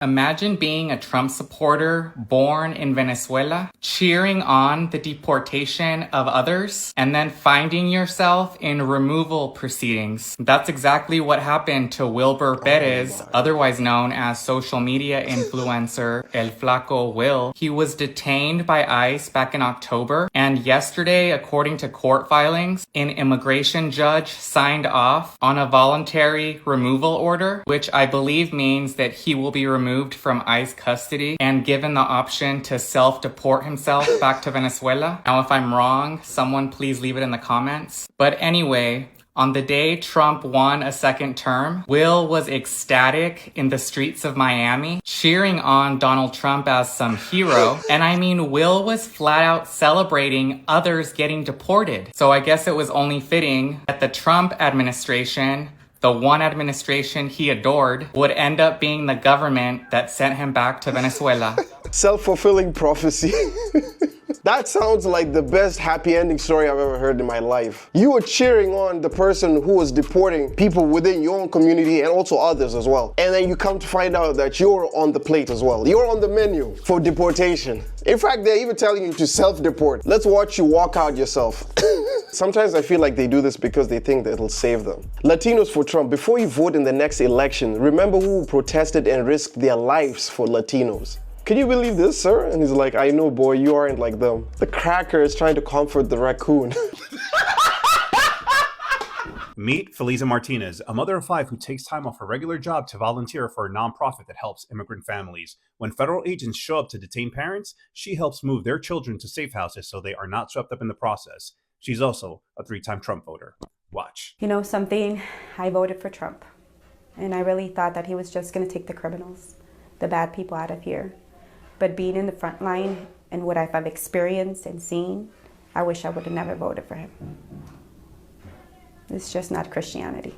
Imagine being a Trump supporter born in Venezuela, cheering on the deportation of others, and then finding yourself in removal proceedings. That's exactly what happened to Wilbur Perez, otherwise known as social media influencer El Flaco Will. He was detained by ICE back in October, and yesterday, according to court filings, an immigration judge signed off on a voluntary removal order, which I believe means that he will be removed from ICE custody and given the option to self-deport himself back to Venezuela. Now, if I'm wrong, someone please leave it in the comments. But anyway, on the day Trump won a second term, Will was ecstatic in the streets of Miami, cheering on Donald Trump as some hero. And I mean, Will was flat out celebrating others getting deported. So I guess it was only fitting that the Trump administration, the one administration he adored, would end up being the government that sent him back to Venezuela. Self-fulfilling prophecy. That sounds like the best happy ending story I've ever heard in my life. You were cheering on the person who was deporting people within your own community and also others as well. And then you come to find out that you're on the plate as well. You're on the menu for deportation. In fact, they're even telling you to self-deport. Let's watch you walk out yourself. Sometimes I feel like they do this because they think that it'll save them. Latinos for Trump, before you vote in the next election, remember who protested and risked their lives for Latinos. Can you believe this, sir? And he's like, I know, boy, you aren't like them. The cracker is trying to comfort the raccoon. Meet Feliza Martinez, a mother of 5 who takes time off her regular job to volunteer for a nonprofit that helps immigrant families. When federal agents show up to detain parents, she helps move their children to safe houses so they are not swept up in the process. She's also a 3-time Trump voter. Watch. You know something? I voted for Trump. And I really thought that he was just going to take the criminals, the bad people out of here. But being in the front line and what I've experienced and seen, I wish I would have never voted for him. It's just not Christianity.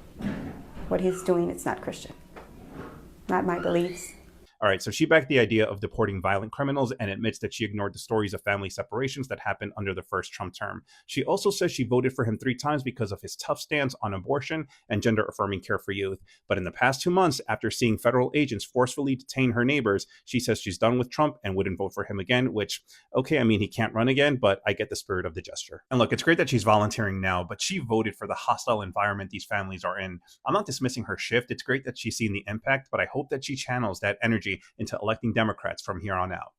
What he's doing, it's not Christian. Not my beliefs. All right, so she backed the idea of deporting violent criminals and admits that she ignored the stories of family separations that happened under the first Trump term. She also says she voted for him 3 times because of his tough stance on abortion and gender-affirming care for youth. But in the past 2 months, after seeing federal agents forcefully detain her neighbors, she says she's done with Trump and wouldn't vote for him again, which, okay, I mean, he can't run again, but I get the spirit of the gesture. And look, it's great that she's volunteering now, but she voted for the hostile environment these families are in. I'm not dismissing her shift. It's great that she's seen the impact, but I hope that she channels that energy into electing Democrats from here on out.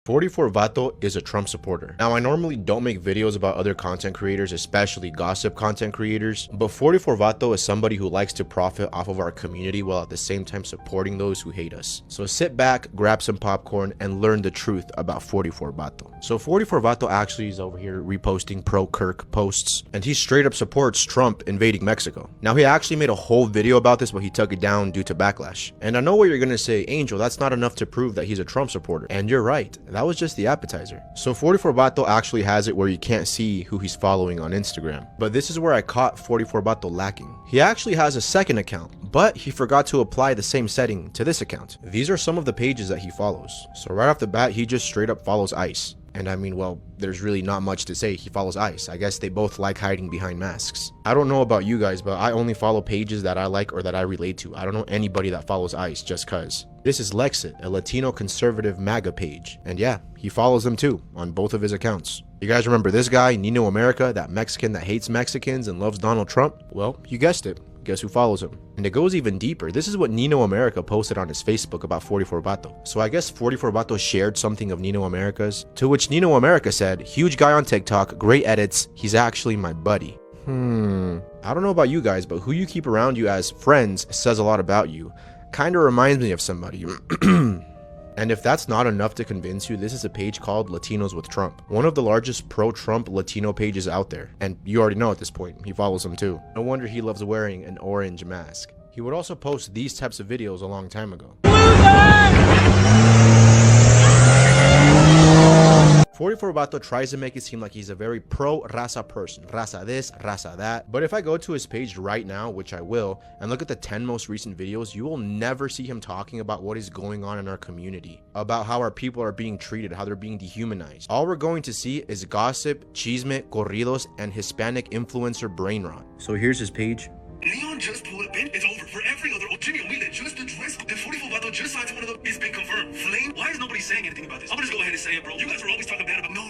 44 Vato is a Trump supporter. Now, I normally don't make videos about other content creators, especially gossip content creators, but 44 Vato is somebody who likes to profit off of our community while at the same time supporting those who hate us. So sit back, grab some popcorn, and learn the truth about 44 Vato. So 44 Vato actually is over here reposting pro-Kirk posts, and he straight up supports Trump invading Mexico. Now, he actually made a whole video about this, but he took it down due to backlash. And I know what you're gonna say, Angel, that's not enough to prove that he's a Trump supporter. And you're right. That was just the appetizer. So 44 Vato actually has it where you can't see who he's following on Instagram. But this is where I caught 44 Vato lacking. He actually has a second account, but he forgot to apply the same setting to this account. These are some of the pages that he follows. So right off the bat, he just straight up follows ICE. And I mean, well, there's really not much to say. He follows ICE. I guess they both like hiding behind masks. I don't know about you guys, but I only follow pages that I like or that I relate to. I don't know anybody that follows ICE just cuz. This is Lexit, a Latino conservative MAGA page. And yeah, he follows them too on both of his accounts. You guys remember this guy, Nino America, that Mexican that hates Mexicans and loves Donald Trump? Well, you guessed it. Guess who follows him? And it goes even deeper. This is what Nino America posted on his Facebook about 44 Vato. So I guess 44 Vato shared something of Nino America's, to which Nino America said, huge guy on TikTok, great edits, he's actually my buddy. I don't know about you guys, but who you keep around you as friends says a lot about you. Kinda reminds me of somebody. And if that's not enough to convince you, this is a page called Latinos with Trump, one of the largest pro-Trump Latino pages out there. And you already know at this point, he follows him too. No wonder he loves wearing an orange mask. He would also post these types of videos a long time ago. 44 Vato tries to make it seem like he's a very pro-raza person. Raza this, raza that. But if I go to his page right now, which I will, and look at the 10 most recent videos, you will never see him talking about what is going on in our community. About how our people are being treated, how they're being dehumanized. All we're going to see is gossip, chisme, corridos, and Hispanic influencer brain rot. So here's his page. Leon just pulled up in. It's over. For every other opinion we just addressed, the 44 Vato just signed one of the think about this. I'm gonna just go ahead and say it, bro. You guys are always talking bad about no.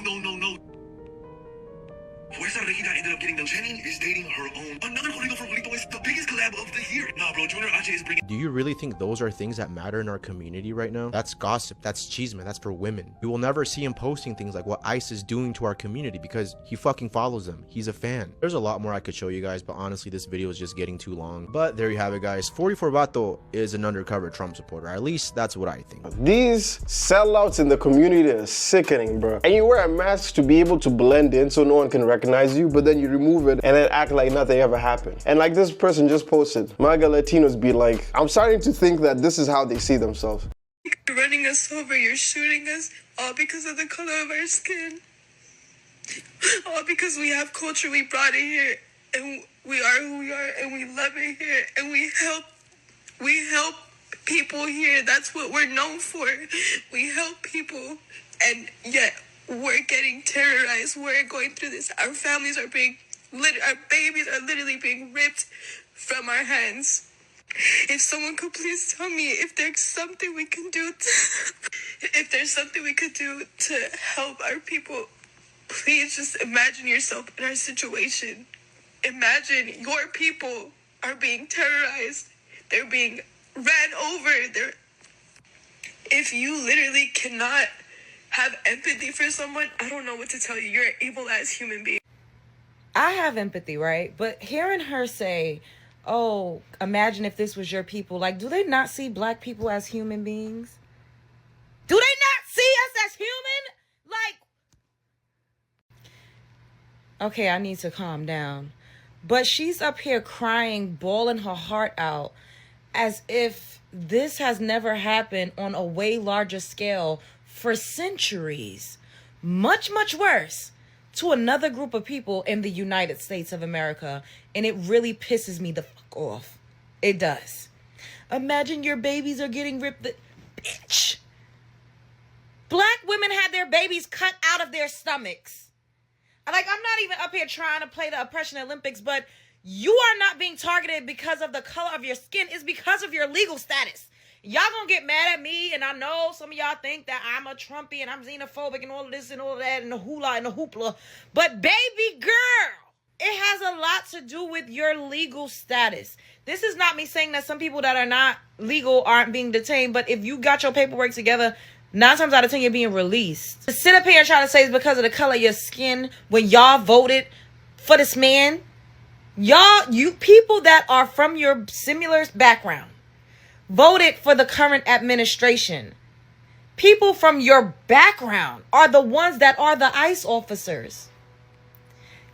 Fuerza Regida ended up getting them. Jenny is dating her own. Another Jorito for Jorito is the biggest collab of the year. Nah, bro, Junior H is bringing... Do you really think those are things that matter in our community right now? That's gossip, that's cheeseman, that's for women. We will never see him posting things like what ICE is doing to our community because he fucking follows them. He's a fan. There's a lot more I could show you guys, but honestly, this video is just getting too long. But there you have it, guys. 44 Vato is an undercover Trump supporter. At least that's what I think. These sellouts in the community are sickening, bro. And you wear a mask to be able to blend in so no one can recognize you, but then you remove it and then act like nothing ever happened. And like this person just posted, MAGA Latinos be like, I'm starting to think that this is how they see themselves. You're running us over, you're shooting us, all because of the color of our skin. All because we have culture, we brought it here, and we are who we are, and we love it here, and we help people here. That's what we're known for. We help people, and yet we're getting terrorized. We're going through this. Our families are our babies are literally being ripped from our hands. If someone could please tell me if there's something we can do to help our people, please just imagine yourself in our situation. Imagine your people are being terrorized. They're being ran over. If you literally cannot have empathy for someone, I don't know what to tell you. You're an evil-ass human being. I have empathy, right? But hearing her say, oh, imagine if this was your people. Like, do they not see black people as human beings? Do they not see us as human? Like, okay, I need to calm down. But she's up here crying, bawling her heart out as if this has never happened on a way larger scale for centuries. Much, much worse to another group of people in the United States of America. And it really pisses me the fuck off. It does. Imagine your babies are getting ripped. Bitch. Black women had their babies cut out of their stomachs. Like, I'm not even up here trying to play the oppression Olympics, but you are not being targeted because of the color of your skin. It's because of your legal status. Y'all gonna get mad at me, and I know some of y'all think that I'm a Trumpy and I'm xenophobic and all of this and all of that and the hula and the hoopla. But baby girl, it has a lot to do with your legal status. This is not me saying that some people that are not legal aren't being detained, but if you got your paperwork together, 9 times out of 10 you're being released. To sit up here and try to say it's because of the color of your skin when y'all voted for this man, you people that are from your similar background voted for the current administration. People from your background are the ones that are the ICE officers.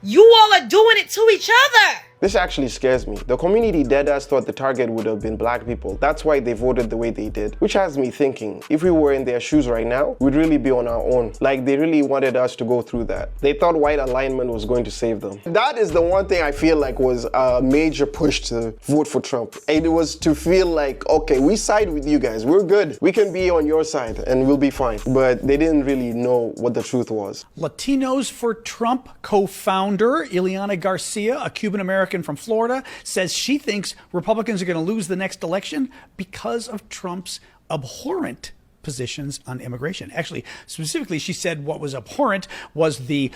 You all are doing it to each other. This actually scares me. The community deadass thought the target would have been black people. That's why they voted the way they did. Which has me thinking, if we were in their shoes right now, we'd really be on our own. Like, they really wanted us to go through that. They thought white alignment was going to save them. That is the one thing I feel like was a major push to vote for Trump. And it was to feel like, okay, we side with you guys. We're good. We can be on your side and we'll be fine. But they didn't really know what the truth was. Latinos for Trump co-founder Ileana Garcia, a Cuban-American from Florida, says she thinks Republicans are going to lose the next election because of Trump's abhorrent positions on immigration. Actually, specifically, she said what was abhorrent was the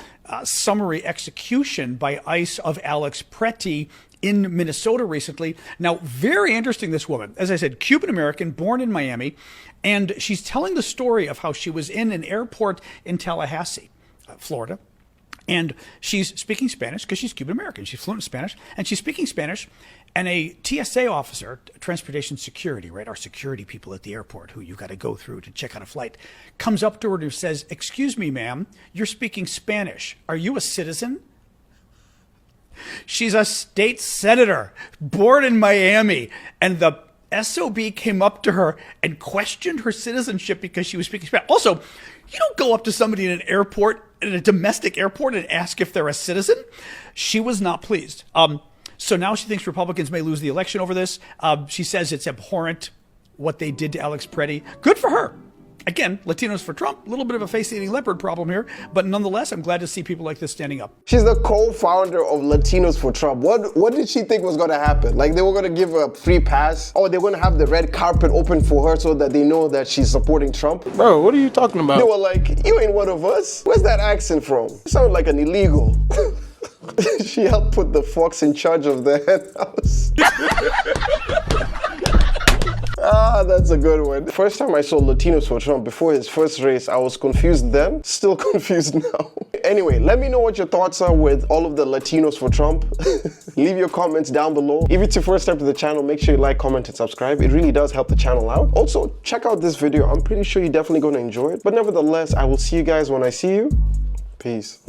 summary execution by ICE of Alex Pretty in Minnesota recently. Now, very interesting, this woman. As I said, Cuban-American, born in Miami, and she's telling the story of how she was in an airport in Tallahassee, Florida, and she's speaking Spanish because she's Cuban-American. She's fluent in Spanish, and she's speaking Spanish. And a TSA officer, transportation security, right, our security people at the airport who you got to go through to check out a flight, comes up to her and says, "Excuse me, ma'am, you're speaking Spanish. Are you a citizen?" She's a state senator, born in Miami, and the SOB came up to her and questioned her citizenship because she was speaking Spanish. Also, you don't go up to somebody in an airport, in a domestic airport, and ask if they're a citizen. She was not pleased. So now she thinks Republicans may lose the election over this. She says it's abhorrent what they did to Alex Pretty. Good for her. Again, Latinos for Trump, a little bit of a face-eating leopard problem here, but nonetheless, I'm glad to see people like this standing up. She's the co-founder of Latinos for Trump. What did she think was gonna happen? Like they were gonna give her a free pass? Or they were gonna have the red carpet open for her so that they know that she's supporting Trump? Bro, what are you talking about? They were like, you ain't one of us. Where's that accent from? You sound like an illegal. She helped put the fox in charge of the hen house. Ah, that's a good one. First time I saw Latinos for Trump before his first race, I was confused then, still confused now. Anyway, let me know what your thoughts are with all of the Latinos for Trump. Leave your comments down below. If it's your first time to the channel, make sure you like, comment, and subscribe. It really does help the channel out. Also, check out this video. I'm pretty sure you're definitely going to enjoy it. But nevertheless, I will see you guys when I see you. Peace.